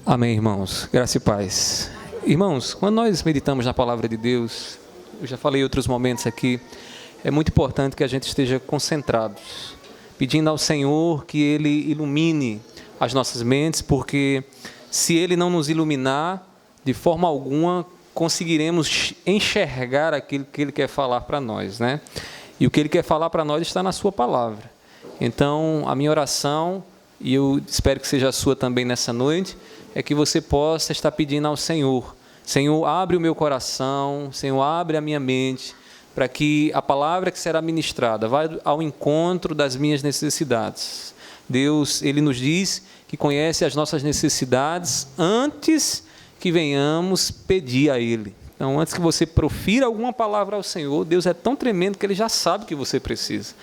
Amém, irmãos. Graça e paz. Irmãos, quando nós meditamos na palavra de Deus, eu já falei em outros momentos aqui, é muito importante que a gente esteja concentrados, pedindo ao Senhor que Ele ilumine as nossas mentes, porque se Ele não nos iluminar, de forma alguma conseguiremos enxergar aquilo que Ele quer falar para nós, né? E o que Ele quer falar para nós está na sua palavra. Então, a minha oração, e eu espero que seja a sua também nessa noite, é que você possa estar pedindo ao Senhor: Senhor, abre o meu coração, Senhor, abre a minha mente, para que a palavra que será ministrada vá ao encontro das minhas necessidades. Deus, Ele nos diz que conhece as nossas necessidades antes que venhamos pedir a Ele. Então, antes que você profira alguma palavra ao Senhor, Deus é tão tremendo que Ele já sabe o que você precisa.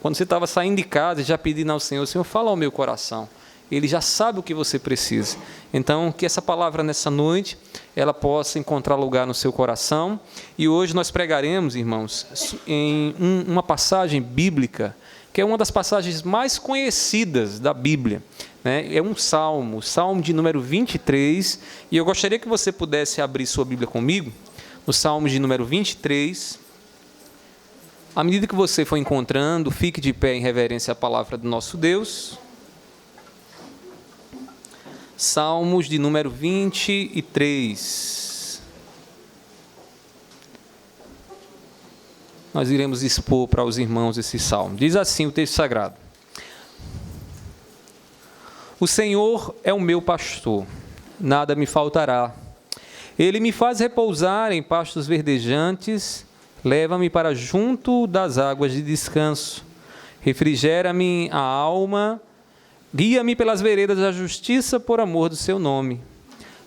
Quando você estava saindo de casa e já pedindo ao Senhor: Senhor, fala ao meu coração. Ele já sabe o que você precisa. Então, que essa palavra nessa noite, ela possa encontrar lugar no seu coração. E hoje nós pregaremos, irmãos, em uma passagem bíblica, que é uma das passagens mais conhecidas da Bíblia, né? É um salmo, salmo de número 23. E eu gostaria que você pudesse abrir sua Bíblia comigo, no salmo de número 23. À medida que você for encontrando, fique de pé em reverência à palavra do nosso Deus. Salmos de número 23. Nós iremos expor para os irmãos esse salmo. Diz assim o texto sagrado: O Senhor é o meu pastor, nada me faltará. Ele me faz repousar em pastos verdejantes, leva-me para junto das águas de descanso, refrigera-me a alma, guia-me pelas veredas da justiça por amor do seu nome.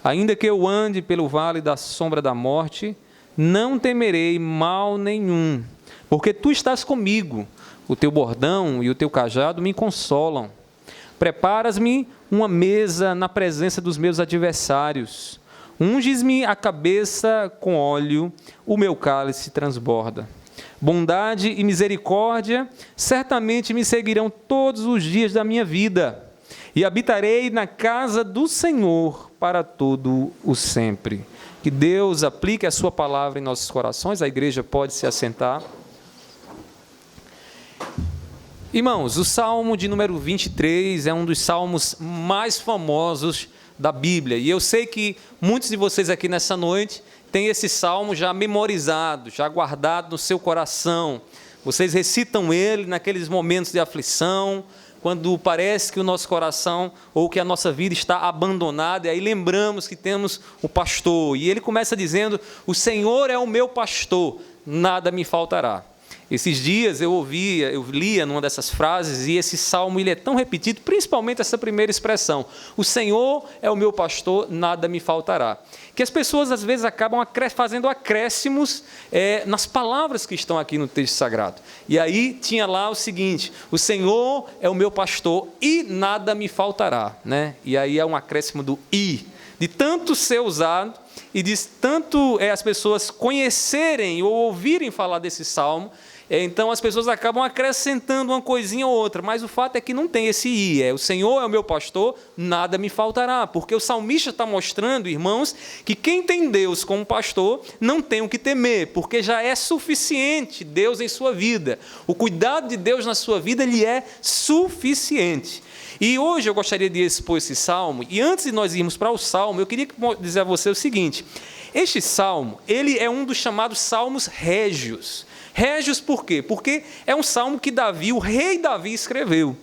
Ainda que eu ande pelo vale da sombra da morte, não temerei mal nenhum, porque tu estás comigo. O teu bordão e o teu cajado me consolam. Preparas-me uma mesa na presença dos meus adversários. Unges-me a cabeça com óleo, o meu cálice transborda. Bondade e misericórdia certamente me seguirão todos os dias da minha vida, e habitarei na casa do Senhor para todo o sempre. Que Deus aplique a sua palavra em nossos corações. A igreja pode se assentar. Irmãos, o Salmo de número 23 é um dos salmos mais famosos da Bíblia, e eu sei que muitos de vocês aqui nessa noite têm esse salmo já memorizado, já guardado no seu coração. Vocês recitam ele naqueles momentos de aflição, quando parece que o nosso coração ou que a nossa vida está abandonada, e aí lembramos que temos o pastor, e ele começa dizendo: o Senhor é o meu pastor, nada me faltará. Esses dias eu lia numa dessas frases, e esse salmo ele é tão repetido, principalmente essa primeira expressão: o Senhor é o meu pastor, nada me faltará. Que as pessoas às vezes acabam fazendo acréscimos nas palavras que estão aqui no texto sagrado. E aí tinha lá o seguinte: o Senhor é o meu pastor e nada me faltará, né? E aí é um acréscimo do "e", de tanto ser usado e de tanto as pessoas conhecerem ou ouvirem falar desse salmo. Então as pessoas acabam acrescentando uma coisinha ou outra, mas o fato é que não tem esse "e", o Senhor é o meu pastor, nada me faltará, porque o salmista está mostrando, irmãos, que quem tem Deus como pastor não tem o que temer, porque já é suficiente Deus em sua vida, o cuidado de Deus na sua vida, ele é suficiente. E hoje eu gostaria de expor esse salmo, e antes de nós irmos para o salmo, eu queria dizer a você o seguinte: este salmo, ele é um dos chamados salmos régios. Régios por quê? Porque é um salmo que Davi, o rei Davi, escreveu.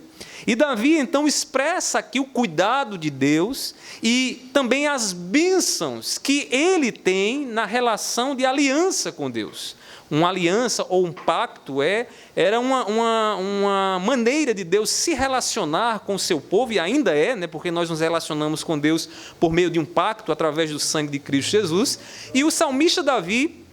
E Davi, então, expressa aqui o cuidado de Deus e também as bênçãos que ele tem na relação de aliança com Deus. Uma aliança ou um pacto era uma maneira de Deus se relacionar com o seu povo, e ainda é, né, porque nós nos relacionamos com Deus por meio de um pacto, através do sangue de Cristo Jesus. E o salmista Davi,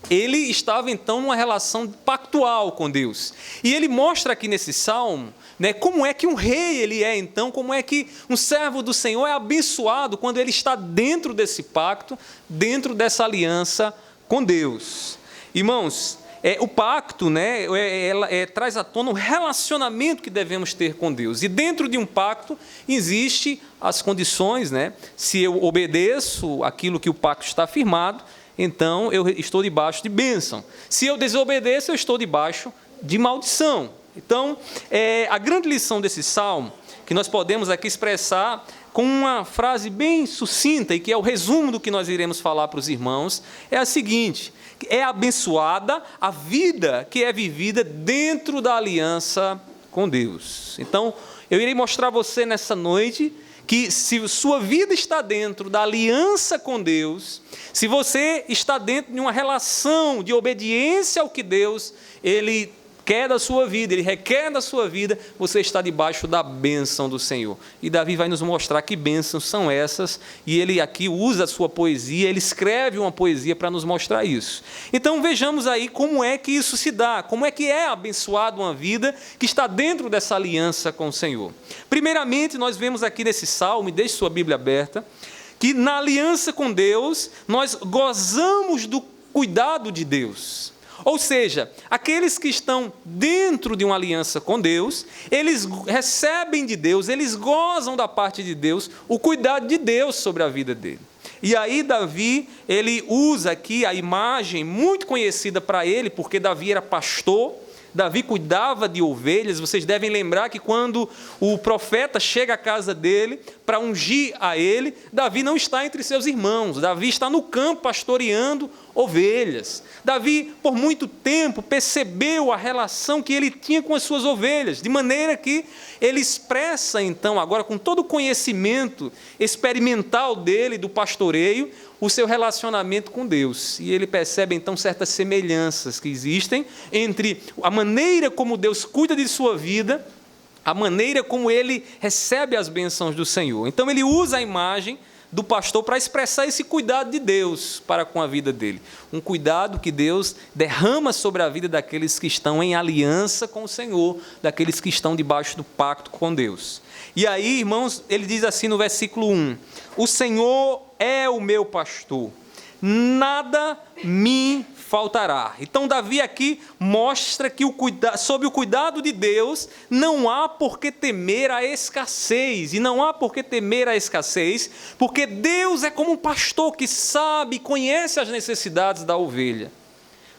ele estava então numa relação pactual com Deus. E ele mostra aqui nesse salmo, né, como é que um rei ele é então, como é que um servo do Senhor é abençoado quando ele está dentro desse pacto, dentro dessa aliança com Deus. Irmãos, o pacto, né, ela traz à tona o relacionamento que devemos ter com Deus. E dentro de um pacto existem as condições, né? Se eu obedeço aquilo que o pacto está firmado, então eu estou debaixo de bênção. Se eu desobedeço, eu estou debaixo de maldição. Então, a grande lição desse salmo, que nós podemos aqui expressar com uma frase bem sucinta, e que é o resumo do que nós iremos falar para os irmãos, é a seguinte: é abençoada a vida que é vivida dentro da aliança com Deus. Então, eu irei mostrar a você nessa noite que se sua vida está dentro da aliança com Deus, se você está dentro de uma relação de obediência ao que Deus, Ele quer da sua vida, Ele requer da sua vida, você está debaixo da bênção do Senhor. E Davi vai nos mostrar que bênçãos são essas, e ele aqui usa a sua poesia, ele escreve uma poesia para nos mostrar isso. Então vejamos aí como é que isso se dá, como é que é abençoada uma vida que está dentro dessa aliança com o Senhor. Primeiramente, nós vemos aqui nesse salmo, e deixe sua Bíblia aberta, que na aliança com Deus, nós gozamos do cuidado de Deus. Ou seja, aqueles que estão dentro de uma aliança com Deus, eles recebem de Deus, eles gozam da parte de Deus o cuidado de Deus sobre a vida dele. E aí Davi, ele usa aqui a imagem muito conhecida para ele, porque Davi era pastor, Davi cuidava de ovelhas. Vocês devem lembrar que quando o profeta chega à casa dele para ungir a ele, Davi não está entre seus irmãos, Davi está no campo pastoreando ovelhas. Davi, por muito tempo, percebeu a relação que ele tinha com as suas ovelhas, de maneira que ele expressa, então, agora com todo o conhecimento experimental dele, do pastoreio, o seu relacionamento com Deus. E ele percebe, então, certas semelhanças que existem entre a maneira como Deus cuida de sua vida, a maneira como ele recebe as bênçãos do Senhor. Então, ele usa a imagem do pastor para expressar esse cuidado de Deus para com a vida dele. Um cuidado que Deus derrama sobre a vida daqueles que estão em aliança com o Senhor, daqueles que estão debaixo do pacto com Deus. E aí, irmãos, ele diz assim no versículo 1: o Senhor é o meu pastor, nada me faltará. Então Davi aqui mostra que sob o cuidado de Deus não há por que temer a escassez, e não há por que temer a escassez, porque Deus é como um pastor que sabe, conhece as necessidades da ovelha.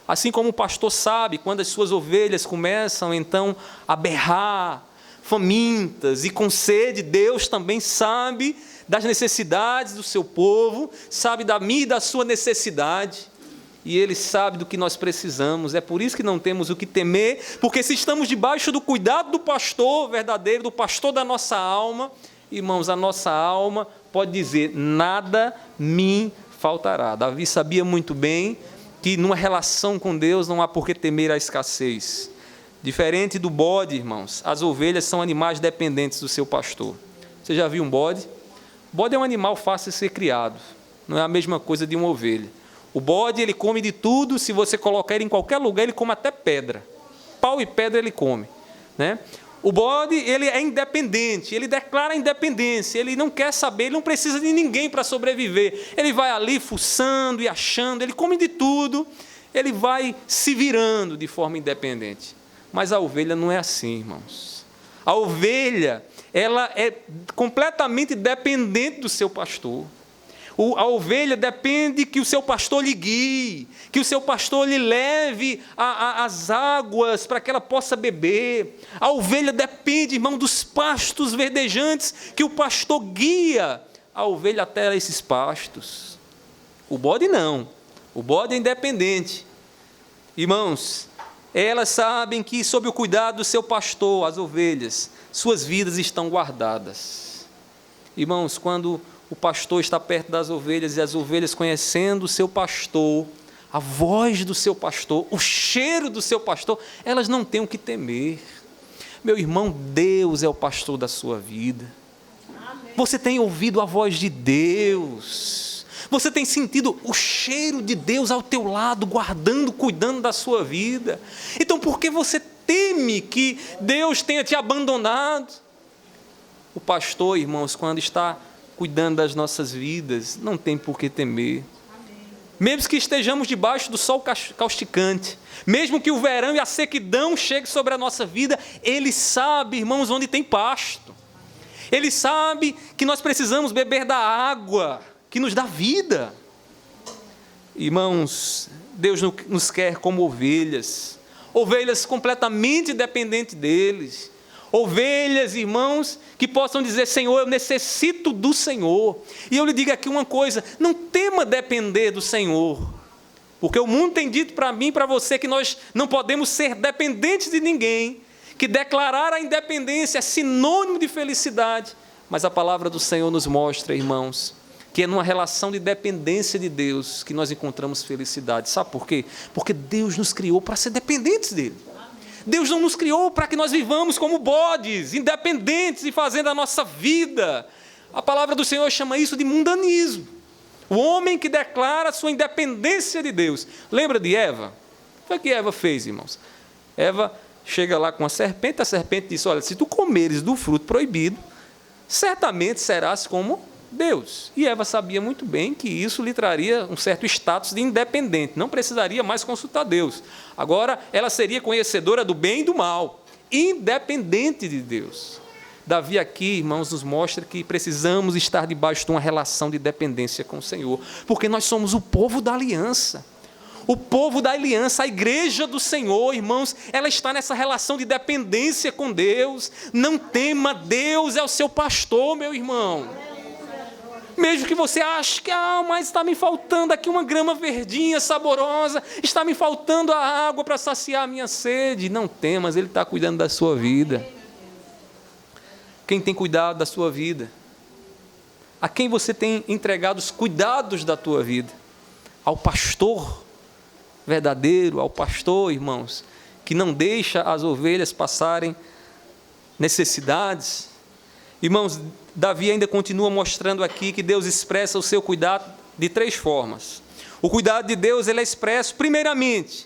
Assim como o pastor sabe quando as suas ovelhas começam então a berrar, famintas e com sede, Deus também sabe das necessidades do seu povo, sabe da minha e da sua necessidade, e Ele sabe do que nós precisamos. É por isso que não temos o que temer, porque se estamos debaixo do cuidado do pastor verdadeiro, do pastor da nossa alma, irmãos, a nossa alma pode dizer: nada me faltará. Davi sabia muito bem que numa relação com Deus não há por que temer a escassez. Diferente do bode, irmãos, as ovelhas são animais dependentes do seu pastor. Você já viu um bode? O bode é um animal fácil de ser criado, não é a mesma coisa de uma ovelha. O bode, ele come de tudo, se você colocar ele em qualquer lugar, ele come até pedra. Pau e pedra ele come, né? O bode, ele é independente, ele declara a independência, ele não quer saber, ele não precisa de ninguém para sobreviver. Ele vai ali fuçando e achando, ele come de tudo, ele vai se virando de forma independente. Mas a ovelha não é assim, irmãos. A ovelha, ela é completamente dependente do seu pastor. A ovelha depende que o seu pastor lhe guie, que o seu pastor lhe leve as águas para que ela possa beber. A ovelha depende, irmão, dos pastos verdejantes, que o pastor guia a ovelha até esses pastos. O bode não, o bode é independente. Irmãos, elas sabem que sob o cuidado do seu pastor, as ovelhas, suas vidas estão guardadas. Irmãos, quando o pastor está perto das ovelhas e as ovelhas conhecendo o seu pastor, a voz do seu pastor, o cheiro do seu pastor, elas não têm o que temer. Meu irmão, Deus é o pastor da sua vida. Amém. Você tem ouvido a voz de Deus. Você tem sentido o cheiro de Deus ao teu lado, guardando, cuidando da sua vida. Então, por que você teme que Deus tenha te abandonado? O pastor, irmãos, quando está cuidando das nossas vidas, não tem por que temer. mesmo que estejamos debaixo do sol causticante, mesmo que o verão e a sequidão cheguem sobre a nossa vida, Ele sabe, irmãos, onde tem pasto. Ele sabe que nós precisamos beber da água que nos dá vida. Irmãos, Deus nos quer como ovelhas, ovelhas completamente dependentes deles. Ovelhas, irmãos, que possam dizer: Senhor, eu necessito do Senhor. E eu lhe digo aqui uma coisa: não tema depender do Senhor, porque o mundo tem dito para mim e para você que nós não podemos ser dependentes de ninguém, que declarar a independência é sinônimo de felicidade. Mas a palavra do Senhor nos mostra, irmãos, que é numa relação de dependência de Deus que nós encontramos felicidade. Sabe por quê? Porque Deus nos criou para ser dependentes dEle. Deus não nos criou para que nós vivamos como bodes, independentes e fazendo a nossa vida. A palavra do Senhor chama isso de mundanismo. O homem que declara a sua independência de Deus. Lembra de Eva? Foi o que Eva fez, irmãos. Eva chega lá com a serpente diz: olha, se tu comeres do fruto proibido, certamente serás como Deus. E Eva sabia muito bem que isso lhe traria um certo status de independente, não precisaria mais consultar Deus. Agora, ela seria conhecedora do bem e do mal, independente de Deus. Davi aqui, irmãos, nos mostra que precisamos estar debaixo de uma relação de dependência com o Senhor, porque nós somos o povo da aliança. O povo da aliança, a igreja do Senhor, irmãos, ela está nessa relação de dependência com Deus. Não tema, Deus é o seu pastor, meu irmão. Mesmo que você ache que, mas está me faltando aqui uma grama verdinha, saborosa, está me faltando a água para saciar a minha sede. Não temas, Ele está cuidando da sua vida. Quem tem cuidado da sua vida? A quem você tem entregado os cuidados da tua vida? Ao pastor verdadeiro, ao pastor, irmãos, que não deixa as ovelhas passarem necessidades. Irmãos, Davi ainda continua mostrando aqui que Deus expressa o seu cuidado de 3 formas. O cuidado de Deus, ele é expresso, primeiramente,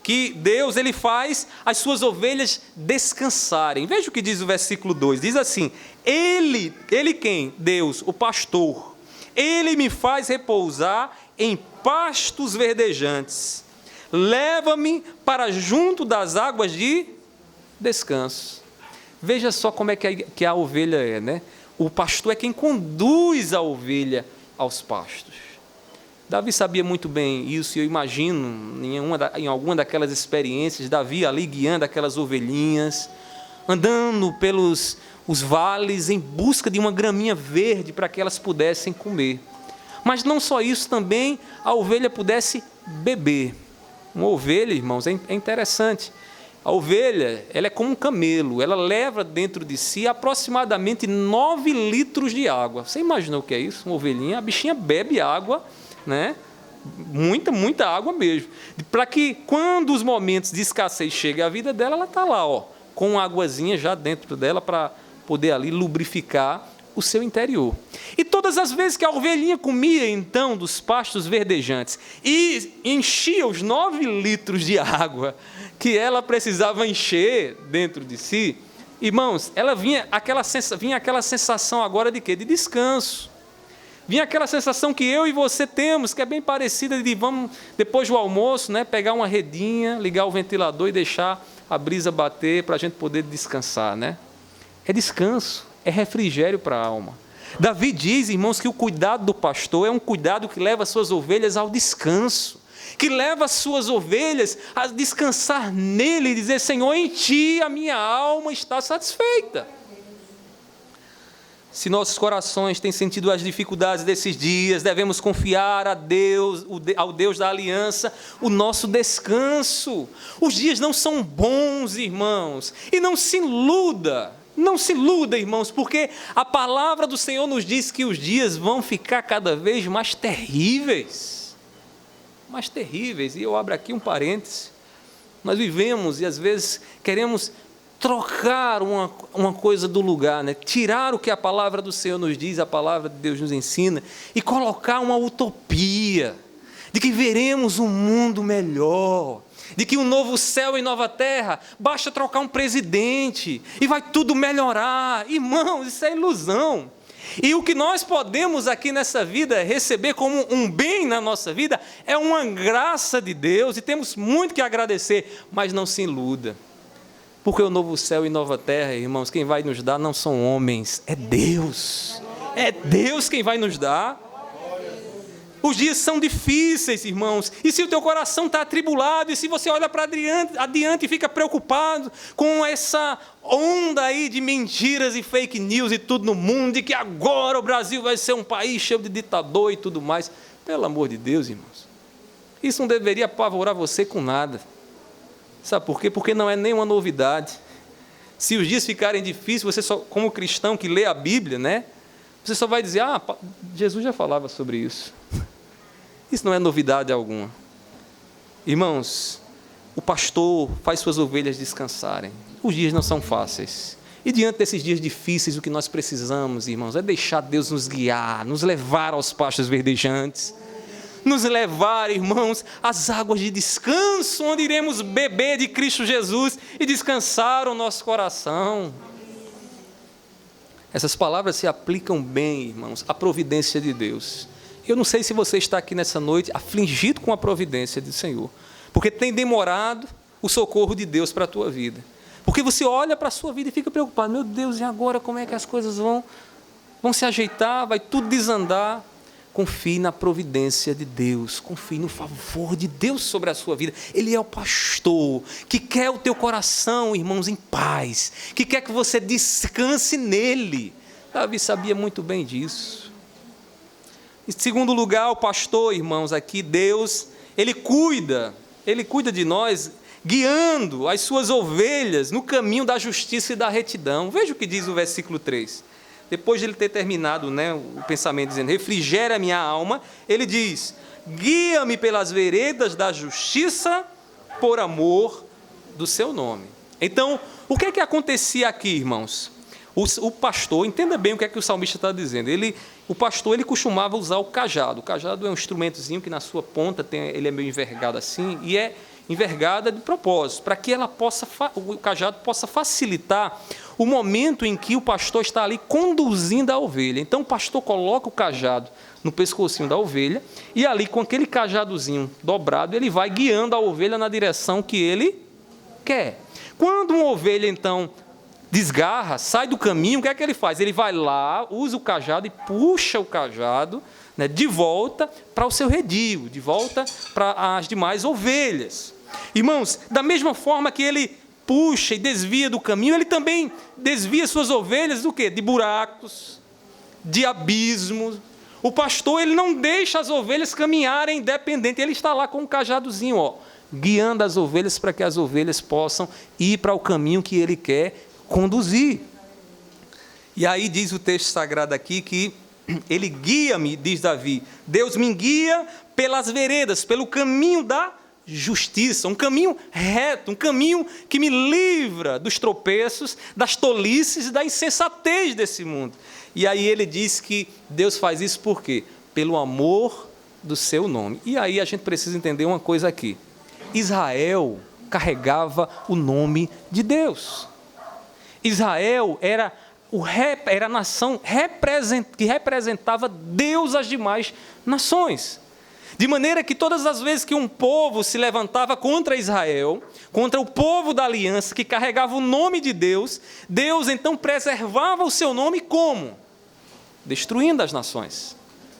que Deus, ele faz as suas ovelhas descansarem. Veja o que diz o versículo 2, diz assim: Ele quem? Deus, o pastor. Ele me faz repousar em pastos verdejantes. Leva-me para junto das águas de descanso. Veja só como é que a ovelha é, né? O pastor é quem conduz a ovelha aos pastos. Davi sabia muito bem isso, e eu imagino, em alguma daquelas experiências, Davi ali guiando aquelas ovelhinhas, andando pelos os vales em busca de uma graminha verde para que elas pudessem comer. Mas não só isso, também a ovelha pudesse beber. Uma ovelha, irmãos, é interessante. A ovelha, ela é como um camelo, ela leva dentro de si aproximadamente 9 litros de água. Você imagina o que é isso? Uma ovelhinha, a bichinha bebe água, né? Muita água mesmo. Para que quando os momentos de escassez cheguem à vida dela, ela está lá, com uma aguazinha já dentro dela para poder ali lubrificar o seu interior. E todas as vezes que a ovelhinha comia, então, dos pastos verdejantes e enchia os 9 litros de água que ela precisava encher dentro de si, irmãos, ela vinha aquela sensação agora de quê? De descanso. Vinha aquela sensação que eu e você temos, que é bem parecida de vamos, depois do almoço, né, pegar uma redinha, ligar o ventilador e deixar a brisa bater para a gente poder descansar, né? É descanso, é refrigério para a alma. Davi diz, irmãos, que o cuidado do pastor é um cuidado que leva as suas ovelhas ao descanso, que leva as suas ovelhas a descansar nele e dizer: Senhor, em Ti a minha alma está satisfeita. Se nossos corações têm sentido as dificuldades desses dias, devemos confiar a Deus, ao Deus da aliança, o nosso descanso. Os dias não são bons, irmãos, e não se iluda, irmãos, porque a palavra do Senhor nos diz que os dias vão ficar cada vez mais terríveis. E eu abro aqui um parêntese. Nós vivemos e às vezes queremos trocar uma coisa do lugar, né? Tirar o que a palavra do Senhor nos diz, a palavra de Deus nos ensina, e colocar uma utopia de que veremos um mundo melhor, de que um novo céu e nova terra, basta trocar um presidente e vai tudo melhorar. Irmãos, isso é ilusão. E o que nós podemos aqui nessa vida receber como um bem na nossa vida é uma graça de Deus, e temos muito que agradecer, mas não se iluda. Porque o novo céu e nova terra, irmãos, quem vai nos dar não são homens, é Deus. É Deus quem vai nos dar. Os dias são difíceis, irmãos, e se o teu coração está atribulado, e se você olha para adiante e fica preocupado com essa onda aí de mentiras e fake news e tudo no mundo, e que agora o Brasil vai ser um país cheio de ditador e tudo mais, pelo amor de Deus, irmãos, isso não deveria apavorar você com nada. Sabe por quê? Porque não é nenhuma novidade. Se os dias ficarem difíceis, você só, como cristão que lê a Bíblia, né? Você só vai dizer, Jesus já falava sobre isso. Isso não é novidade alguma. Irmãos, o pastor faz suas ovelhas descansarem. Os dias não são fáceis. E diante desses dias difíceis, o que nós precisamos, irmãos, é deixar Deus nos guiar, nos levar aos pastos verdejantes, nos levar, irmãos, às águas de descanso, onde iremos beber de Cristo Jesus e descansar o nosso coração. Essas palavras se aplicam bem, irmãos, à providência de Deus. Eu não sei se você está aqui nessa noite afligido com a providência do Senhor, porque tem demorado o socorro de Deus para a tua vida. Porque você olha para a sua vida e fica preocupado, meu Deus, e agora como é que as coisas vão se ajeitar, vai tudo desandar? Confie na providência de Deus, confie no favor de Deus sobre a sua vida. Ele é o pastor que quer o teu coração, irmãos, em paz, que quer que você descanse nele. Davi sabia muito bem disso. Em segundo lugar, o pastor, irmãos, aqui Deus, ele cuida de nós, guiando as suas ovelhas no caminho da justiça e da retidão. Veja o que diz o versículo 3. Depois de ele ter terminado, né, o pensamento dizendo, refrigera a minha alma, ele diz, guia-me pelas veredas da justiça por amor do seu nome. Então, o que é que acontecia aqui, irmãos? O pastor, entenda bem o que é que o salmista está dizendo, o pastor ele costumava usar o cajado. O cajado é um instrumentozinho que na sua ponta ele é meio envergado assim, e é envergada de propósito, para que o cajado possa facilitar o momento em que o pastor está ali conduzindo a ovelha. Então o pastor coloca o cajado no pescocinho da ovelha, e ali com aquele cajadozinho dobrado, ele vai guiando a ovelha na direção que ele quer. Quando uma ovelha então desgarra, sai do caminho, o que é que ele faz? Ele vai lá, usa o cajado e puxa o cajado, né, de volta para o seu redil, de volta para as demais ovelhas. Irmãos, da mesma forma que ele puxa e desvia do caminho, ele também desvia suas ovelhas do quê? De buracos, de abismos. O pastor, ele não deixa as ovelhas caminharem independente, ele está lá com um cajadozinho, guiando as ovelhas para que as ovelhas possam ir para o caminho que ele quer conduzir. E aí diz o texto sagrado aqui que ele guia-me, diz Davi, Deus me guia pelas veredas, pelo caminho da justiça, um caminho reto, um caminho que me livra dos tropeços, das tolices e da insensatez desse mundo. E aí ele diz que Deus faz isso por quê? Pelo amor do seu nome. E aí a gente precisa entender uma coisa aqui. Israel carregava o nome de Deus. Israel era a nação que representava Deus às demais nações. De maneira que todas as vezes que um povo se levantava contra Israel, contra o povo da aliança, que carregava o nome de Deus, Deus então preservava o seu nome como? Destruindo as nações,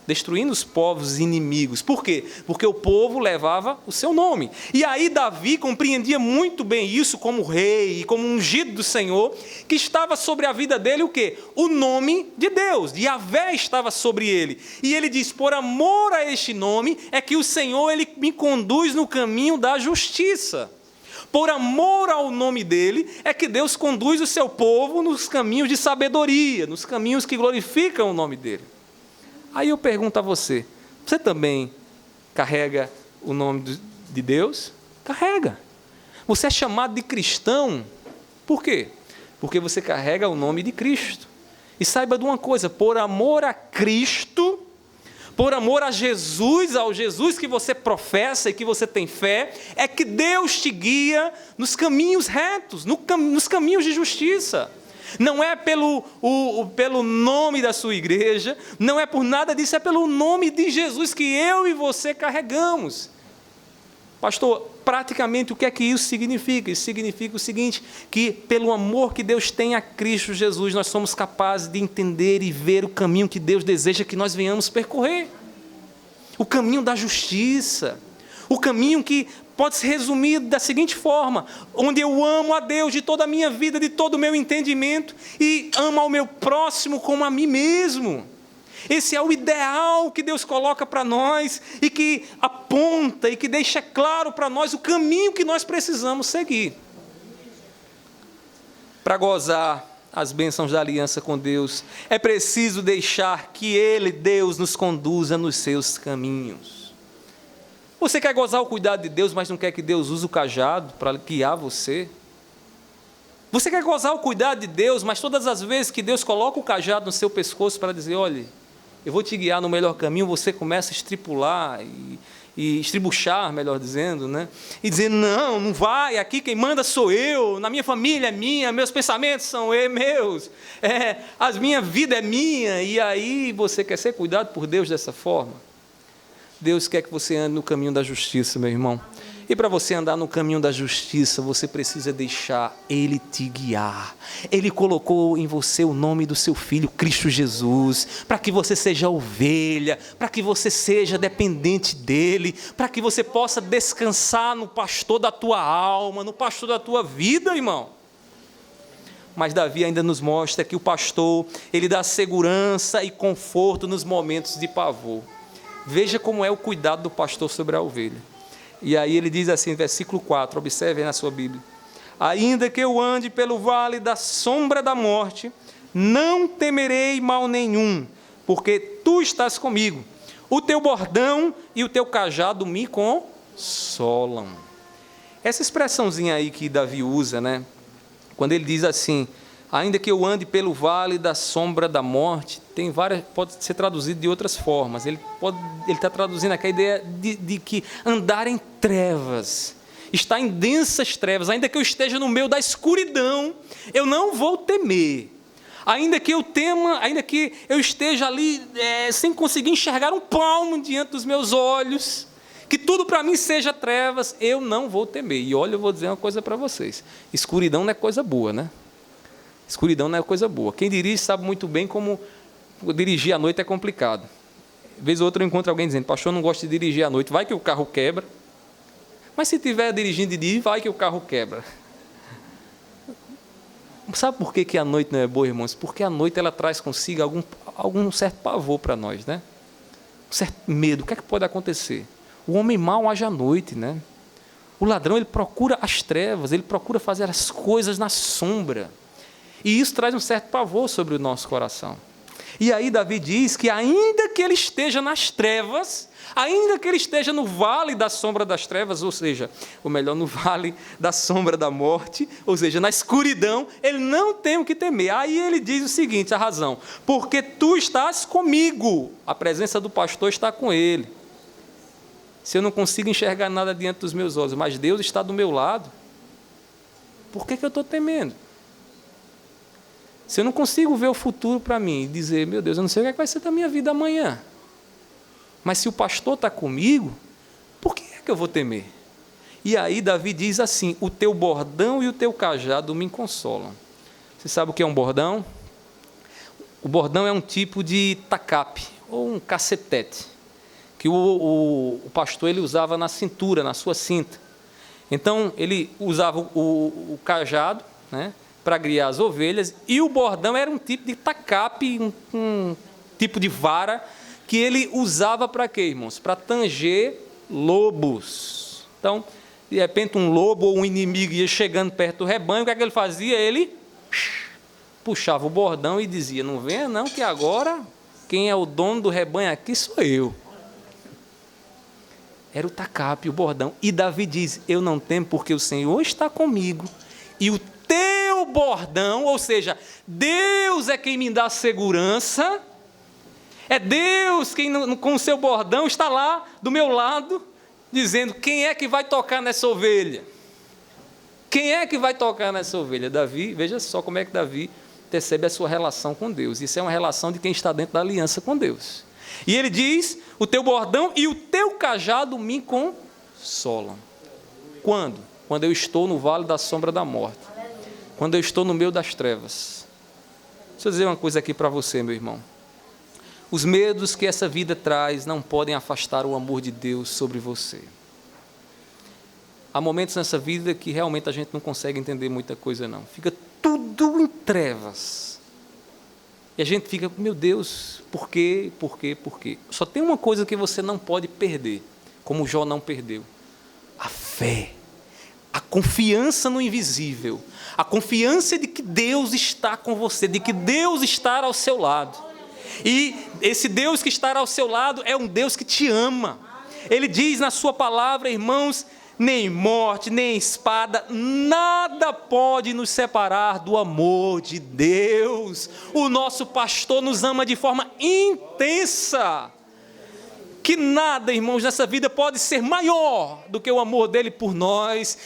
destruindo os povos inimigos. Por quê? Porque o povo levava o seu nome. E aí Davi compreendia muito bem isso como rei e como ungido do Senhor, que estava sobre a vida dele o quê? O nome de Deus, de Yahvé estava sobre ele. E ele diz, por amor a este nome, é que o Senhor ele me conduz no caminho da justiça. Por amor ao nome dele, é que Deus conduz o seu povo nos caminhos de sabedoria, nos caminhos que glorificam o nome dele. Aí eu pergunto a você, você também carrega o nome de Deus? Carrega. Você é chamado de cristão, por quê? Porque você carrega o nome de Cristo. E saiba de uma coisa, por amor a Cristo, por amor a Jesus, ao Jesus que você professa e que você tem fé, é que Deus te guia nos caminhos retos, nos caminhos de justiça. Não é pelo nome da sua igreja, não é por nada disso, é pelo nome de Jesus que eu e você carregamos. Pastor, praticamente o que é que isso significa? Isso significa o seguinte, que pelo amor que Deus tem a Cristo Jesus, nós somos capazes de entender e ver o caminho que Deus deseja que nós venhamos percorrer. O caminho da justiça, o caminho que pode ser resumido da seguinte forma, onde eu amo a Deus de toda a minha vida, de todo o meu entendimento, e amo ao meu próximo como a mim mesmo. Esse é o ideal que Deus coloca para nós, e que aponta, e que deixa claro para nós o caminho que nós precisamos seguir. Para gozar as bênçãos da aliança com Deus, é preciso deixar que Ele, Deus, nos conduza nos seus caminhos. Você quer gozar o cuidado de Deus, mas não quer que Deus use o cajado para guiar você? Você quer gozar o cuidado de Deus, mas todas as vezes que Deus coloca o cajado no seu pescoço para dizer, olha, eu vou te guiar no melhor caminho, você começa a estripular e estribuchar, melhor dizendo, né? E dizer, não vai, aqui quem manda sou eu, na minha família é minha, meus pensamentos são meus, a minha vida é minha, e aí você quer ser cuidado por Deus dessa forma? Deus quer que você ande no caminho da justiça, meu irmão. E para você andar no caminho da justiça, você precisa deixar Ele te guiar. Ele colocou em você o nome do seu Filho, Cristo Jesus, para que você seja ovelha, para que você seja dependente dEle, para que você possa descansar no pastor da tua alma, no pastor da tua vida, irmão. Mas Davi ainda nos mostra que o pastor, ele dá segurança e conforto nos momentos de pavor. Veja como é o cuidado do pastor sobre a ovelha. E aí ele diz assim, versículo 4, observe aí na sua Bíblia. Ainda que eu ande pelo vale da sombra da morte, não temerei mal nenhum, porque tu estás comigo. O teu bordão e o teu cajado me consolam. Essa expressãozinha aí que Davi usa, né? Quando ele diz assim, ainda que eu ande pelo vale da sombra da morte, tem várias, pode ser traduzido de outras formas. Ele está traduzindo aqui a ideia de que andar em trevas, estar em densas trevas, ainda que eu esteja no meio da escuridão, eu não vou temer. Ainda que eu tema, ainda que eu esteja ali sem conseguir enxergar um palmo diante dos meus olhos, que tudo para mim seja trevas, eu não vou temer. E olha, eu vou dizer uma coisa para vocês, escuridão não é coisa boa, né? Escuridão não é coisa boa. Quem dirige sabe muito bem como dirigir à noite é complicado. Vez ou outra eu encontro alguém dizendo, pastor, eu não gosto de dirigir à noite, vai que o carro quebra. Mas se estiver dirigindo de dia, vai que o carro quebra. Sabe por que a noite não é boa, irmãos? Porque a noite ela traz consigo algum certo pavor para nós, né? Um certo medo. O que é que pode acontecer? O homem mau age à noite, né? O ladrão, ele procura as trevas, ele procura fazer as coisas na sombra. E isso traz um certo pavor sobre o nosso coração. E aí Davi diz que ainda que ele esteja nas trevas, ainda que ele esteja no vale da sombra das trevas, ou seja, ou melhor, no vale da sombra da morte, ou seja, na escuridão, ele não tem o que temer. Aí ele diz o seguinte, a razão, porque tu estás comigo, a presença do pastor está com ele. Se eu não consigo enxergar nada diante dos meus olhos, mas Deus está do meu lado, por que eu estou temendo? Se eu não consigo ver o futuro para mim e dizer, meu Deus, eu não sei o que vai ser da minha vida amanhã. Mas se o pastor está comigo, por que é que eu vou temer? E aí Davi diz assim, o teu bordão e o teu cajado me consolam. Você sabe o que é um bordão? O bordão é um tipo de tacape, ou um cacetete, que o pastor ele usava na cintura, na sua cinta. Então, ele usava o cajado, né, para guiar as ovelhas, e o bordão era um tipo de tacape, um tipo de vara, que ele usava para quê, irmãos? Para tanger lobos. Então, de repente, um lobo ou um inimigo ia chegando perto do rebanho, o que é que ele fazia? Ele puxava o bordão e dizia, não venha não, que agora quem é o dono do rebanho aqui sou eu. Era o tacape, o bordão. E Davi diz, eu não temo porque o Senhor está comigo, e o teu bordão, ou seja, Deus é quem me dá segurança, é Deus quem com o seu bordão está lá do meu lado, dizendo, quem é que vai tocar nessa ovelha? Quem é que vai tocar nessa ovelha? Davi, veja só como é que Davi percebe a sua relação com Deus. Isso é uma relação de quem está dentro da aliança com Deus. E ele diz, o teu bordão e o teu cajado me consolam. Quando? Quando eu estou no vale da sombra da morte. Quando eu estou no meio das trevas. Deixa eu dizer uma coisa aqui para você, meu irmão. Os medos que essa vida traz não podem afastar o amor de Deus sobre você. Há momentos nessa vida que realmente a gente não consegue entender muita coisa, não. Fica tudo em trevas. E a gente fica, meu Deus, por quê, por quê, por quê? Só tem uma coisa que você não pode perder, como Jó não perdeu. A fé. A confiança no invisível. A confiança de que Deus está com você, de que Deus está ao seu lado. E esse Deus que está ao seu lado é um Deus que te ama. Ele diz na sua palavra, irmãos, nem morte, nem espada, nada pode nos separar do amor de Deus. O nosso pastor nos ama de forma intensa. Que nada, irmãos, nessa vida pode ser maior do que o amor dele por nós,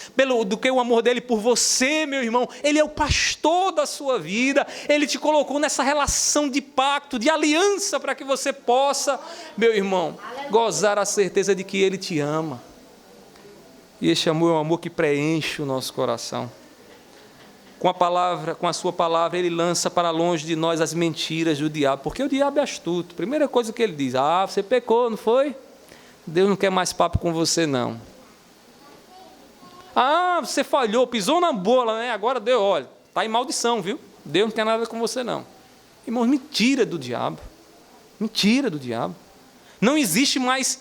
do que o amor dele por você, meu irmão. Ele é o pastor da sua vida, ele te colocou nessa relação de pacto, de aliança, para que você possa, meu irmão, gozar a certeza de que ele te ama. E este amor é um amor que preenche o nosso coração. Com a palavra, com a sua palavra, ele lança para longe de nós as mentiras do diabo, porque o diabo é astuto. Primeira coisa que ele diz, você pecou, não foi? Deus não quer mais papo com você, não. Você falhou, pisou na bola, né? Agora Deus, olha, está em maldição, viu? Deus não quer nada com você, não. Irmãos, mentira do diabo. Mentira do diabo. Não existe mais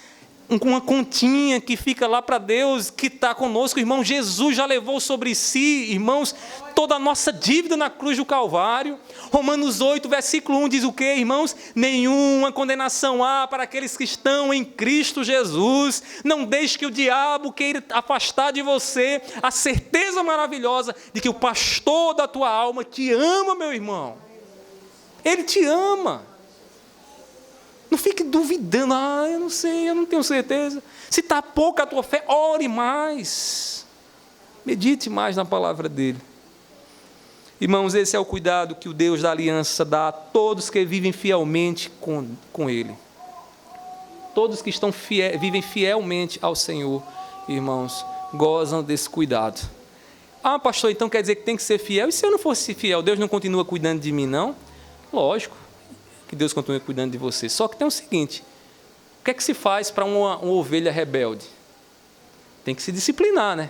uma continha que fica lá para Deus, que está conosco, irmão. Jesus já levou sobre si, irmãos, toda a nossa dívida na cruz do Calvário. Romanos 8, versículo 1 diz o quê, irmãos? Nenhuma condenação há para aqueles que estão em Cristo Jesus. Não deixe que o diabo queira afastar de você a certeza maravilhosa de que o pastor da tua alma te ama, meu irmão. Ele te ama. Não fique duvidando, eu não sei, eu não tenho certeza. Se está pouca a tua fé, ore mais. Medite mais na palavra dele. Irmãos, esse é o cuidado que o Deus da aliança dá a todos que vivem fielmente com ele. Todos que vivem fielmente ao Senhor, irmãos, gozam desse cuidado. Pastor, então quer dizer que tem que ser fiel? E se eu não fosse fiel, Deus não continua cuidando de mim, não? Lógico que Deus continua cuidando de você. Só que tem o seguinte, o que é que se faz para uma ovelha rebelde? Tem que se disciplinar, né?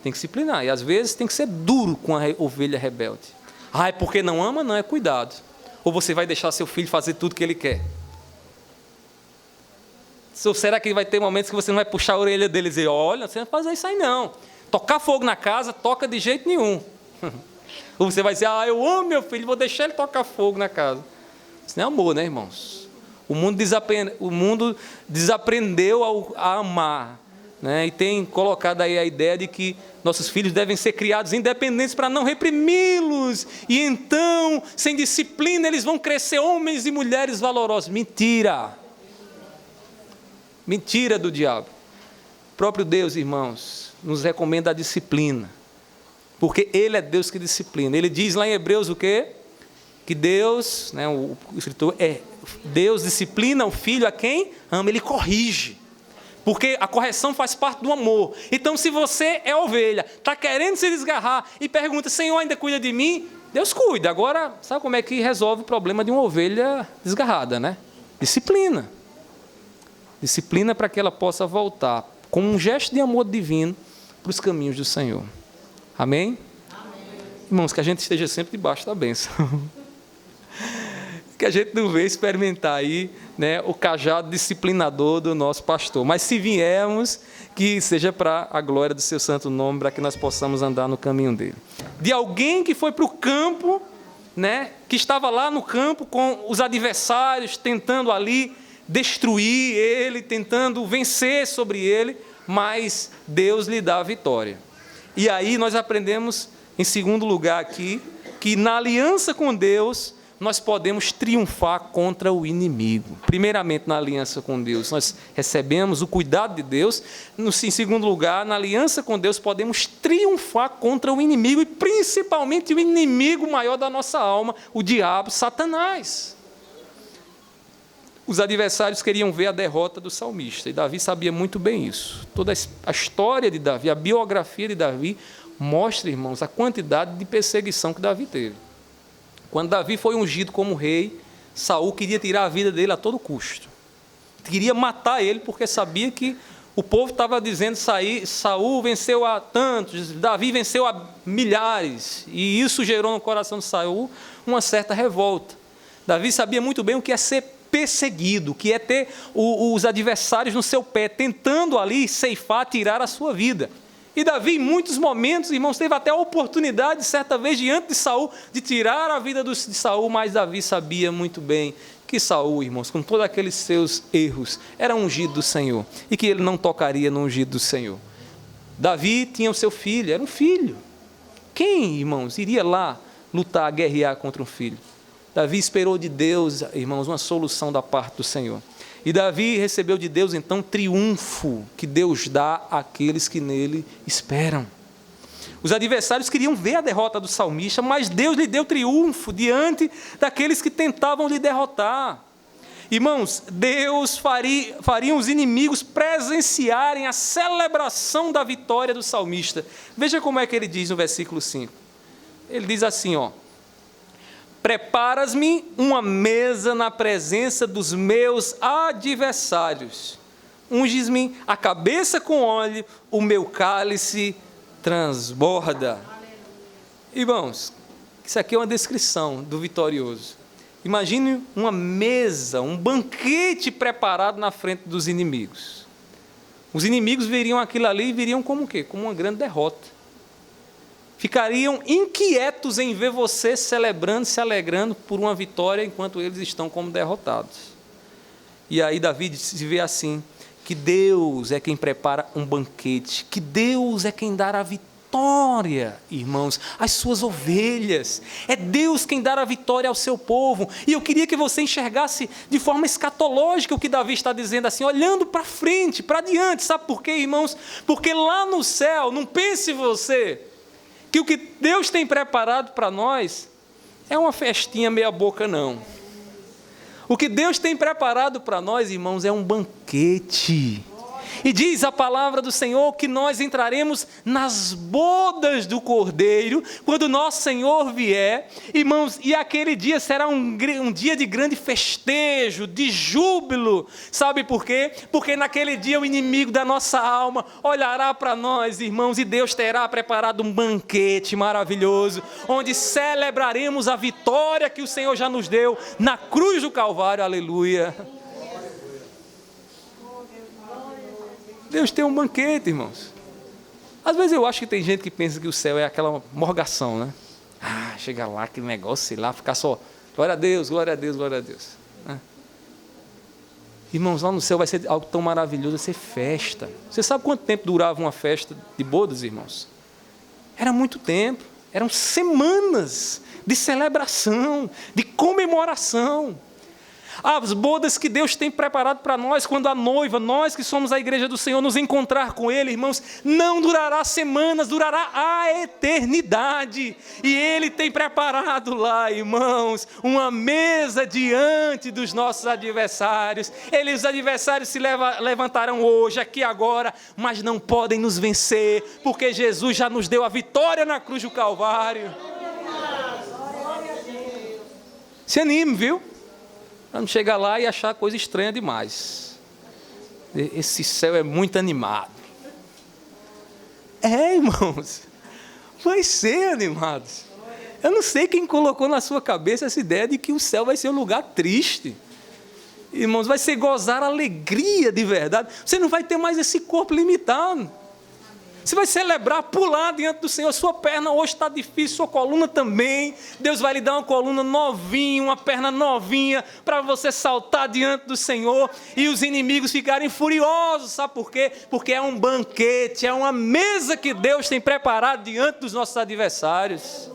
Tem que disciplinar. E às vezes tem que ser duro com a ovelha rebelde. É porque não ama? Não, é cuidado. Ou você vai deixar seu filho fazer tudo que ele quer? Ou será que vai ter momentos que você não vai puxar a orelha dele e dizer, olha, você não vai fazer isso aí não. Tocar fogo na casa, toca de jeito nenhum. Ou você vai dizer, eu amo meu filho, vou deixar ele tocar fogo na casa. Isso não é amor, né, irmãos? O mundo desaprendeu a amar, né? E tem colocado aí a ideia de que nossos filhos devem ser criados independentes para não reprimi-los. E então, sem disciplina, eles vão crescer homens e mulheres valorosos. Mentira! Mentira do diabo. O próprio Deus, irmãos, nos recomenda a disciplina. Porque Ele é Deus que disciplina. Ele diz lá em Hebreus o quê? Que Deus, né, o escritor, Deus disciplina o filho a quem ama, ele corrige. Porque a correção faz parte do amor. Então, se você é ovelha, está querendo se desgarrar e pergunta, Senhor, ainda cuida de mim? Deus cuida. Agora, sabe como é que resolve o problema de uma ovelha desgarrada, né? Disciplina. Disciplina para que ela possa voltar, com um gesto de amor divino, para os caminhos do Senhor. Amém? Irmãos, que a gente esteja sempre debaixo da bênção. Que a gente não venha experimentar aí, né, o cajado disciplinador do nosso pastor. Mas se viermos, que seja para a glória do seu santo nome, para que nós possamos andar no caminho dele. De alguém que foi para o campo, né, que estava lá no campo com os adversários, tentando ali destruir ele, tentando vencer sobre ele, mas Deus lhe dá a vitória. E aí nós aprendemos, em segundo lugar aqui, que na aliança com Deus, nós podemos triunfar contra o inimigo. Primeiramente, na aliança com Deus, nós recebemos o cuidado de Deus. Em segundo lugar, na aliança com Deus, podemos triunfar contra o inimigo, e principalmente o inimigo maior da nossa alma, o diabo, Satanás. Os adversários queriam ver a derrota do salmista, e Davi sabia muito bem isso. Toda a história de Davi, a biografia de Davi, mostra, irmãos, a quantidade de perseguição que Davi teve. Quando Davi foi ungido como rei, Saul queria tirar a vida dele a todo custo. Queria matar ele, porque sabia que o povo estava dizendo: Saul venceu a tantos, Davi venceu a milhares, e isso gerou no coração de Saul uma certa revolta. Davi sabia muito bem o que é ser perseguido, que é ter os adversários no seu pé, tentando ali ceifar, tirar a sua vida. E Davi, em muitos momentos, irmãos, teve até a oportunidade, certa vez, diante de Saul, de tirar a vida de Saul, mas Davi sabia muito bem que Saul, irmãos, com todos aqueles seus erros, era ungido do Senhor, e que ele não tocaria no ungido do Senhor. Davi tinha o seu filho, era um filho. Quem, irmãos, iria lá lutar, guerrear contra um filho? Davi esperou de Deus, irmãos, uma solução da parte do Senhor. E Davi recebeu de Deus, então, triunfo que Deus dá àqueles que nele esperam. Os adversários queriam ver a derrota do salmista, mas Deus lhe deu triunfo diante daqueles que tentavam lhe derrotar. Irmãos, Deus faria os inimigos presenciarem a celebração da vitória do salmista. Veja como é que ele diz no versículo 5. Ele diz assim, preparas-me uma mesa na presença dos meus adversários. Unges-me a cabeça com óleo, o meu cálice transborda. Irmãos, isso aqui é uma descrição do vitorioso. Imagine uma mesa, um banquete preparado na frente dos inimigos. Os inimigos veriam aquilo ali e viriam como o quê? Como uma grande derrota. Ficariam inquietos em ver você celebrando, se alegrando por uma vitória, enquanto eles estão como derrotados. E aí Davi se vê assim, que Deus é quem prepara um banquete, que Deus é quem dá a vitória, irmãos, às suas ovelhas. É Deus quem dá a vitória ao seu povo. E eu queria que você enxergasse de forma escatológica o que Davi está dizendo assim, olhando para frente, para diante. Sabe por quê, irmãos? Porque lá no céu, não pense você que o que Deus tem preparado para nós é uma festinha meia boca, não. O que Deus tem preparado para nós, irmãos, é um banquete. E diz a palavra do Senhor que nós entraremos nas bodas do Cordeiro, quando nosso Senhor vier, irmãos, e aquele dia será um dia de grande festejo, de júbilo. Sabe por quê? Porque naquele dia o inimigo da nossa alma olhará para nós, irmãos, e Deus terá preparado um banquete maravilhoso, onde celebraremos a vitória que o Senhor já nos deu na cruz do Calvário, aleluia. Deus tem um banquete, irmãos. Às vezes eu acho que tem gente que pensa que o céu é aquela morgação, né? Chega lá, aquele negócio, sei lá, ficar só, glória a Deus, glória a Deus, glória a Deus. Irmãos, lá no céu vai ser algo tão maravilhoso, vai ser festa. Você sabe quanto tempo durava uma festa de bodas, irmãos? Era muito tempo, eram semanas de celebração, de comemoração. As bodas que Deus tem preparado para nós, quando a noiva, nós que somos a igreja do Senhor, nos encontrar com Ele, irmãos, não durará semanas, durará a eternidade. E Ele tem preparado lá, irmãos, uma mesa diante dos nossos adversários. Os adversários se levantarão hoje, aqui agora, mas não podem nos vencer, porque Jesus já nos deu a vitória na cruz do Calvário. Se anime, viu? Para não chegar lá e achar coisa estranha demais. Esse céu é muito animado. Irmãos, vai ser animados. Eu não sei quem colocou na sua cabeça essa ideia de que o céu vai ser um lugar triste. Irmãos, vai ser gozar alegria de verdade. Você não vai ter mais esse corpo limitado. Você vai celebrar, pular diante do Senhor. Sua perna hoje está difícil, sua coluna também. Deus vai lhe dar uma coluna novinha, uma perna novinha, para você saltar diante do Senhor e os inimigos ficarem furiosos. Sabe por quê? Porque é um banquete, é uma mesa que Deus tem preparado diante dos nossos adversários.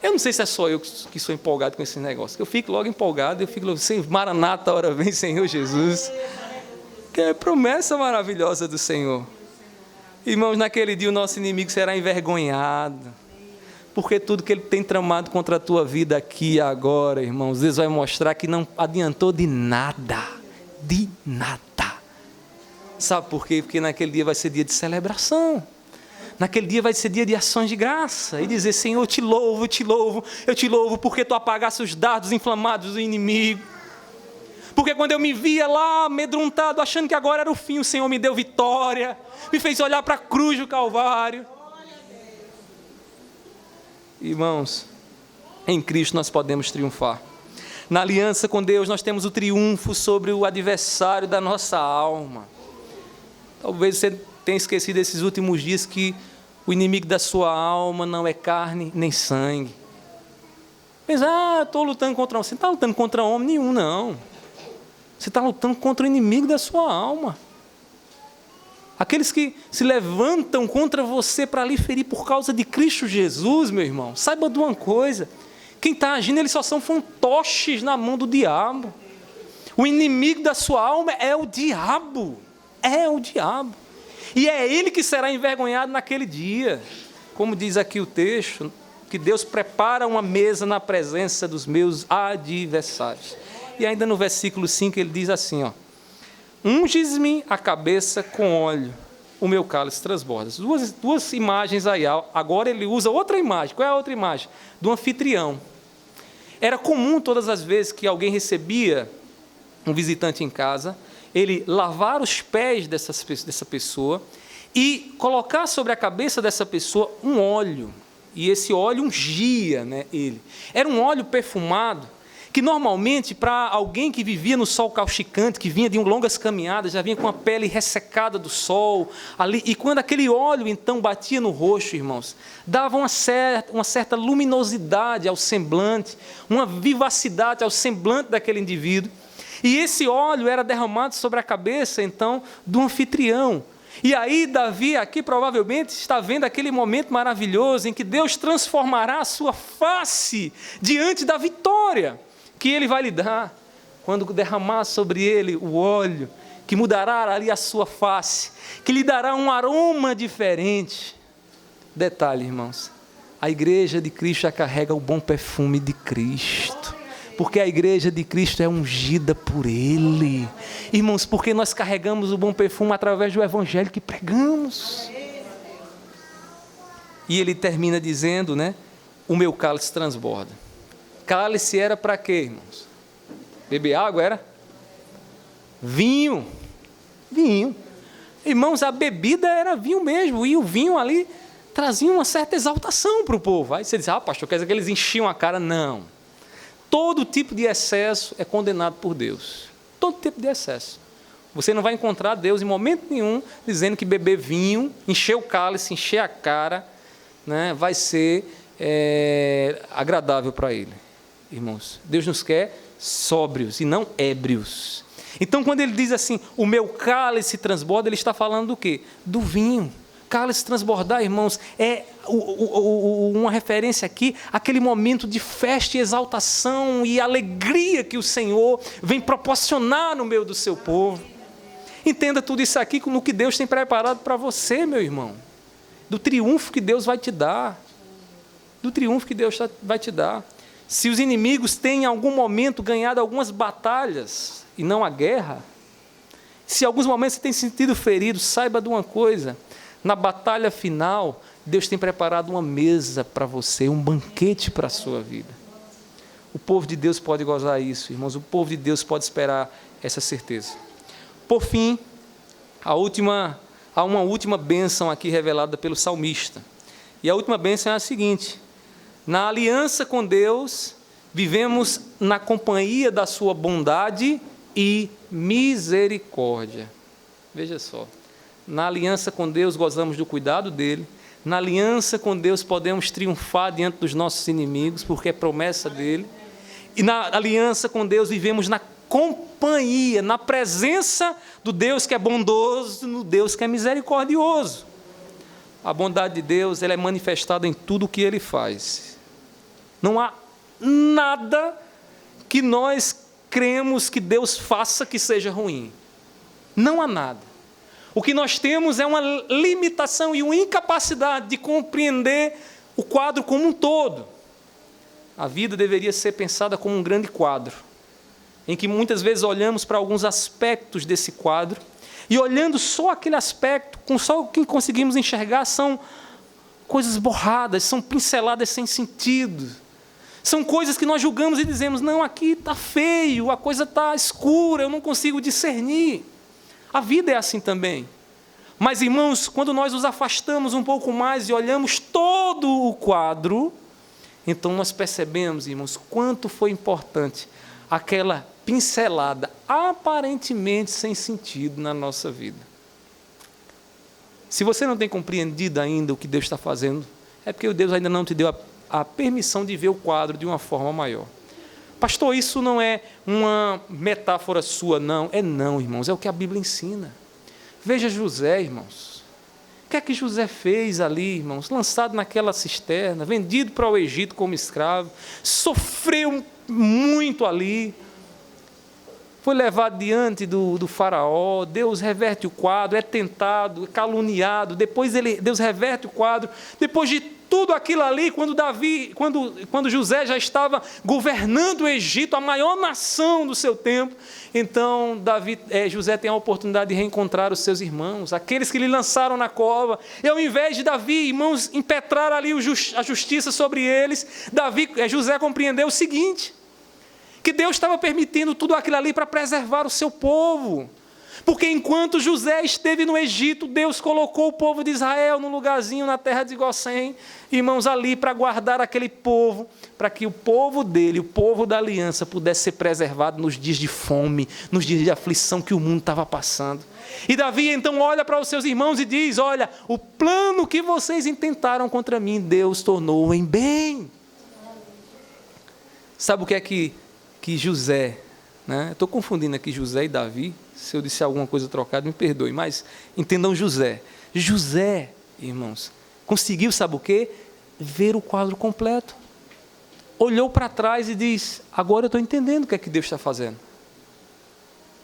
Eu não sei se é só eu que sou empolgado com esse negócio. Eu fico logo empolgado, eu fico logo, Maranata, hora vem, Senhor Jesus. Que é promessa maravilhosa do Senhor. Irmãos, naquele dia o nosso inimigo será envergonhado. Porque tudo que ele tem tramado contra a tua vida aqui e agora, irmãos, Deus vai mostrar que não adiantou de nada. De nada. Sabe por quê? Porque naquele dia vai ser dia de celebração. Naquele dia vai ser dia de ações de graça. E dizer, Senhor, eu te louvo, porque Tu apagaste os dardos inflamados do inimigo. Porque quando eu me via lá, amedrontado, achando que agora era o fim, o Senhor me deu vitória. Me fez olhar para a cruz do Calvário. Irmãos, em Cristo nós podemos triunfar. Na aliança com Deus nós temos o triunfo sobre o adversário da nossa alma. Talvez você tenha esquecido esses últimos dias que o inimigo da sua alma não é carne nem sangue. Pensa, estou lutando contra homem. Você não está lutando contra homem nenhum, não. Você está lutando contra o inimigo da sua alma. Aqueles que se levantam contra você para lhe ferir por causa de Cristo Jesus, meu irmão, saiba de uma coisa. Quem está agindo, eles só são fantoches na mão do diabo. O inimigo da sua alma é o diabo. É o diabo. E é ele que será envergonhado naquele dia. Como diz aqui o texto, que Deus prepara uma mesa na presença dos meus adversários. E ainda no versículo 5 ele diz assim, unges-me a cabeça com óleo, o meu cálice transborda. Duas imagens aí. Agora ele usa outra imagem. Qual é a outra imagem? Do anfitrião. Era comum todas as vezes que alguém recebia um visitante em casa, ele lavar os pés dessa pessoa e colocar sobre a cabeça dessa pessoa um óleo. E esse óleo ungia, ele. Era um óleo perfumado, que normalmente para alguém que vivia no sol causticante, que vinha de longas caminhadas, já vinha com a pele ressecada do sol, ali, e quando aquele óleo então batia no rosto, irmãos, dava uma certa luminosidade ao semblante, uma vivacidade ao semblante daquele indivíduo. E esse óleo era derramado sobre a cabeça, então, do anfitrião. E aí, Davi, aqui provavelmente, está vendo aquele momento maravilhoso em que Deus transformará a sua face diante da vitória que Ele vai lhe dar, quando derramar sobre ele o óleo, que mudará ali a sua face, que lhe dará um aroma diferente. Detalhe, irmãos, a igreja de Cristo já carrega o bom perfume de Cristo. Porque a igreja de Cristo é ungida por Ele. Irmãos, porque nós carregamos o bom perfume através do evangelho que pregamos. E ele termina dizendo, o meu cálice transborda. Cálice era para quê, irmãos? Beber água era? Vinho. Vinho. Irmãos, a bebida era vinho mesmo. E o vinho ali trazia uma certa exaltação para o povo. Aí você diz, pastor, quer dizer que eles enchiam a cara? Não. Todo tipo de excesso é condenado por Deus. Todo tipo de excesso. Você não vai encontrar Deus em momento nenhum dizendo que beber vinho, encher o cálice, encher a cara, vai ser agradável para Ele. Irmãos, Deus nos quer sóbrios e não ébrios. Então, quando Ele diz assim, o meu cálice transborda, Ele está falando do quê? Do vinho. Cálice transbordar, irmãos, é uma referência aqui àquele momento de festa e exaltação e alegria que o Senhor vem proporcionar no meio do seu povo. Entenda tudo isso aqui no que Deus tem preparado para você, meu irmão. Do triunfo que Deus vai te dar. Do triunfo que Deus vai te dar. Se os inimigos têm em algum momento ganhado algumas batalhas e não a guerra, se em alguns momentos você tem sentido ferido, saiba de uma coisa. Na batalha final, Deus tem preparado uma mesa para você, um banquete para a sua vida. O povo de Deus pode gozar isso, irmãos. O povo de Deus pode esperar essa certeza. Por fim, há uma última bênção aqui revelada pelo salmista. E a última bênção é a seguinte: na aliança com Deus, vivemos na companhia da sua bondade e misericórdia. Veja só. Na aliança com Deus, gozamos do cuidado dEle. Na aliança com Deus, podemos triunfar diante dos nossos inimigos, porque é promessa dEle. E na aliança com Deus, vivemos na companhia, na presença do Deus que é bondoso, no Deus que é misericordioso. A bondade de Deus, ela é manifestada em tudo o que Ele faz. Não há nada que nós cremos que Deus faça que seja ruim. Não há nada. O que nós temos é uma limitação e uma incapacidade de compreender o quadro como um todo. A vida deveria ser pensada como um grande quadro, em que muitas vezes olhamos para alguns aspectos desse quadro, e olhando só aquele aspecto, com só o que conseguimos enxergar, são coisas borradas, são pinceladas sem sentido. São coisas que nós julgamos e dizemos, não, aqui está feio, a coisa está escura, eu não consigo discernir. A vida é assim também. Mas, irmãos, quando nós nos afastamos um pouco mais e olhamos todo o quadro, então nós percebemos, irmãos, quanto foi importante aquela pincelada aparentemente sem sentido na nossa vida. Se você não tem compreendido ainda o que Deus está fazendo, é porque Deus ainda não te deu a permissão de ver o quadro de uma forma maior. Pastor, isso não é uma metáfora sua, não. Não, irmãos, é o que a Bíblia ensina. Veja José, irmãos. O que é que José fez ali, irmãos? Lançado naquela cisterna, vendido para o Egito como escravo, sofreu muito ali, foi levado diante do faraó, Deus reverte o quadro, é tentado, é caluniado, depois Deus reverte o quadro, depois de tudo aquilo ali, quando José já estava governando o Egito, a maior nação do seu tempo, então José tem a oportunidade de reencontrar os seus irmãos, aqueles que lhe lançaram na cova, e ao invés de Davi, irmãos, impetrar ali a justiça sobre eles, José compreendeu o seguinte, que Deus estava permitindo tudo aquilo ali para preservar o seu povo. Porque enquanto José esteve no Egito, Deus colocou o povo de Israel num lugarzinho na terra de Gossém, irmãos, ali para guardar aquele povo, para que o povo dele, o povo da aliança, pudesse ser preservado nos dias de fome, nos dias de aflição que o mundo estava passando. E Davi então olha para os seus irmãos e diz, olha, o plano que vocês intentaram contra mim, Deus tornou em bem. Sabe o que é que José, né? Estou confundindo aqui José e Davi, se eu disser alguma coisa trocada, me perdoe, mas entendam José. José, irmãos, conseguiu, sabe o quê? Ver o quadro completo. Olhou para trás e diz, agora eu estou entendendo o que é que Deus está fazendo.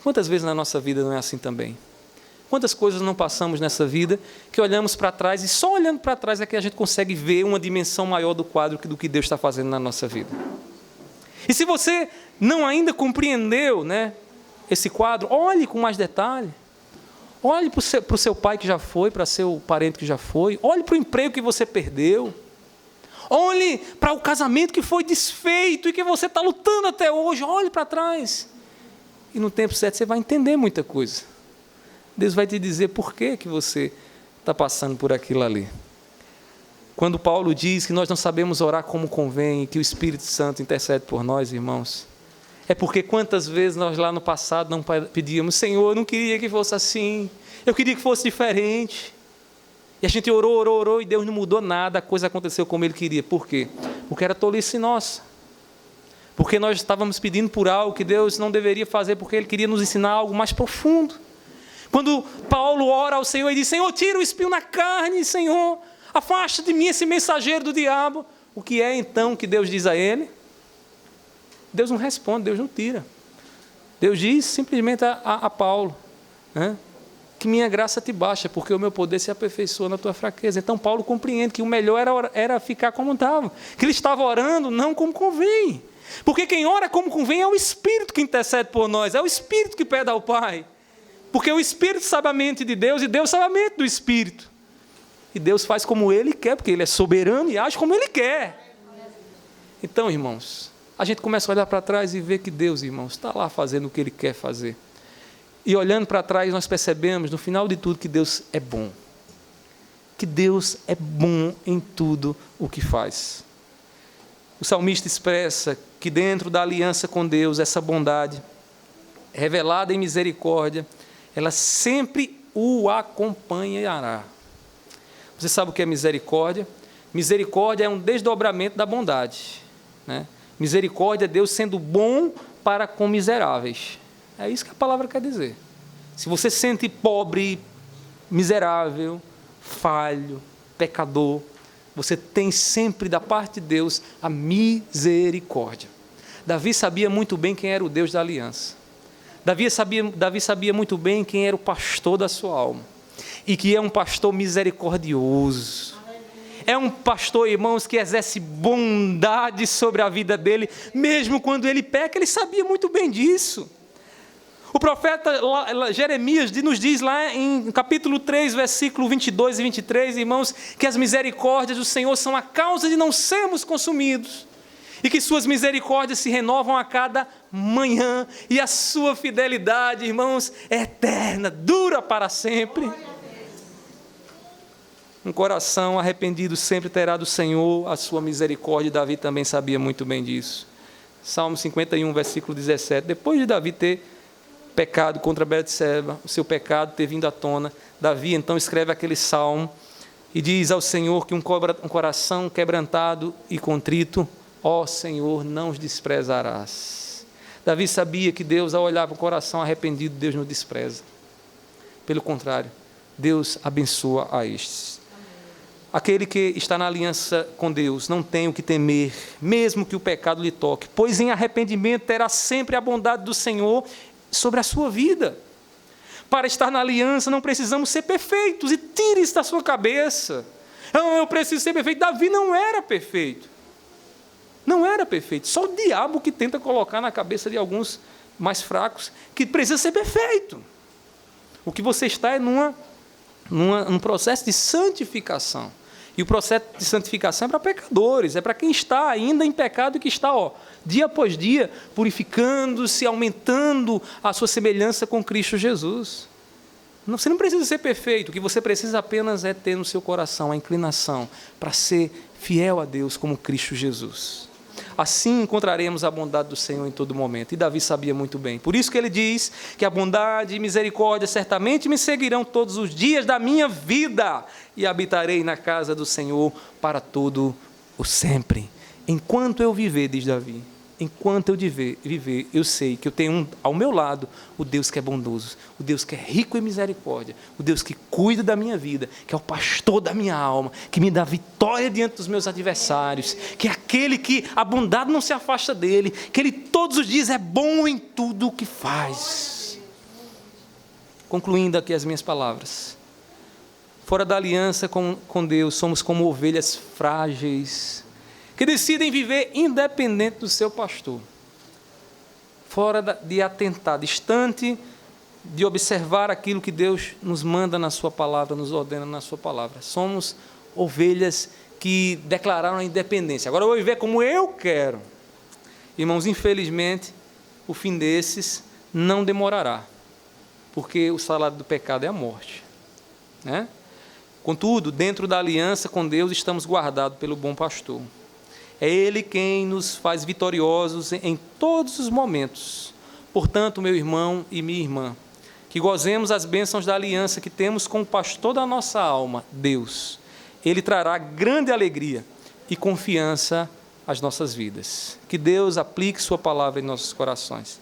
Quantas vezes na nossa vida não é assim também? Quantas coisas não passamos nessa vida que olhamos para trás e só olhando para trás é que a gente consegue ver uma dimensão maior do quadro do que Deus está fazendo na nossa vida. E se você não ainda compreendeu, né, esse quadro, olhe com mais detalhe. Olhe para o seu pai que já foi, para seu parente que já foi. Olhe para o emprego que você perdeu. Olhe para o casamento que foi desfeito e que você está lutando até hoje. Olhe para trás. E no tempo certo você vai entender muita coisa. Deus vai te dizer por que você está passando por aquilo ali. Quando Paulo diz que nós não sabemos orar como convém, que o Espírito Santo intercede por nós, irmãos, é porque quantas vezes nós lá no passado não pedíamos, Senhor, eu não queria que fosse assim, eu queria que fosse diferente. E a gente orou, e Deus não mudou nada, a coisa aconteceu como Ele queria. Por quê? Porque era tolice nossa. Porque nós estávamos pedindo por algo que Deus não deveria fazer, porque Ele queria nos ensinar algo mais profundo. Quando Paulo ora ao Senhor e diz, Senhor, tira o espinho na carne, Senhor, afasta de mim esse mensageiro do diabo. O que é então que Deus diz a ele? Deus não responde, Deus não tira. Deus diz simplesmente a Paulo, né, que minha graça te basta, porque o meu poder se aperfeiçoa na tua fraqueza. Então Paulo compreende que o melhor era ficar como estava, que ele estava orando não como convém. Porque quem ora como convém é o Espírito que intercede por nós, é o Espírito que pede ao Pai. Porque o Espírito sabe a mente de Deus e Deus sabe a mente do Espírito. E Deus faz como Ele quer, porque Ele é soberano e age como Ele quer. Então, irmãos, a gente começa a olhar para trás e ver que Deus, irmãos, está lá fazendo o que Ele quer fazer. E olhando para trás, nós percebemos, no final de tudo, que Deus é bom. Que Deus é bom em tudo o que faz. O salmista expressa que dentro da aliança com Deus, essa bondade, revelada em misericórdia, ela sempre o acompanhará. Você sabe o que é misericórdia? Misericórdia é um desdobramento da bondade, né? Misericórdia é Deus sendo bom para com miseráveis. É isso que a palavra quer dizer. Se você se sente pobre, miserável, falho, pecador, você tem sempre da parte de Deus a misericórdia. Davi sabia muito bem quem era o Deus da aliança. Davi sabia muito bem quem era o pastor da sua alma. E que é um pastor misericordioso. É um pastor, irmãos, que exerce bondade sobre a vida dele, mesmo quando ele peca. Ele sabia muito bem disso. O profeta Jeremias nos diz lá em capítulo 3, versículo 22 e 23, irmãos, que as misericórdias do Senhor são a causa de não sermos consumidos, e que suas misericórdias se renovam a cada manhã, e a sua fidelidade, irmãos, é eterna, dura para sempre. Um coração arrependido sempre terá do Senhor a sua misericórdia, e Davi também sabia muito bem disso. Salmo 51, versículo 17, depois de Davi ter pecado contra Betseba, o seu pecado ter vindo à tona, Davi então escreve aquele salmo e diz ao Senhor que um coração quebrantado e contrito, ó Senhor, não os desprezarás. Davi sabia que Deus, ao olhar para o coração arrependido, Deus não despreza. Pelo contrário, Deus abençoa a estes. Aquele que está na aliança com Deus não tem o que temer, mesmo que o pecado lhe toque, pois em arrependimento terá sempre a bondade do Senhor sobre a sua vida. Para estar na aliança não precisamos ser perfeitos, e tire isso da sua cabeça. Eu preciso ser perfeito. Davi não era perfeito. Não era perfeito. Só o diabo que tenta colocar na cabeça de alguns mais fracos que precisa ser perfeito. O que você está é num processo de santificação. E o processo de santificação é para pecadores, é para quem está ainda em pecado e que está, dia após dia, purificando-se, aumentando a sua semelhança com Cristo Jesus. Você não precisa ser perfeito, o que você precisa apenas é ter no seu coração a inclinação para ser fiel a Deus como Cristo Jesus. Assim encontraremos a bondade do Senhor em todo momento. E Davi sabia muito bem. Por isso que ele diz que a bondade e misericórdia certamente me seguirão todos os dias da minha vida, e habitarei na casa do Senhor para todo o sempre. Enquanto eu viver, diz Davi, enquanto eu viver, eu sei que eu tenho ao meu lado o Deus que é bondoso, o Deus que é rico em misericórdia, o Deus que cuida da minha vida, que é o pastor da minha alma, que me dá vitória diante dos meus adversários, que é aquele que a bondade não se afasta dele, que ele todos os dias é bom em tudo o que faz. Concluindo aqui as minhas palavras, fora da aliança com Deus, somos como ovelhas frágeis, que decidem viver independente do seu pastor, fora de atentar, distante de observar aquilo que Deus nos manda na sua palavra, nos ordena na sua palavra. Somos ovelhas que declararam a independência. Agora eu vou viver como eu quero. Irmãos, infelizmente, o fim desses não demorará, porque o salário do pecado é a morte, né? Contudo, dentro da aliança com Deus, estamos guardados pelo bom pastor. É Ele quem nos faz vitoriosos em todos os momentos. Portanto, meu irmão e minha irmã, que gozemos as bênçãos da aliança que temos com o pastor da nossa alma, Deus. Ele trará grande alegria e confiança às nossas vidas. Que Deus aplique sua palavra em nossos corações.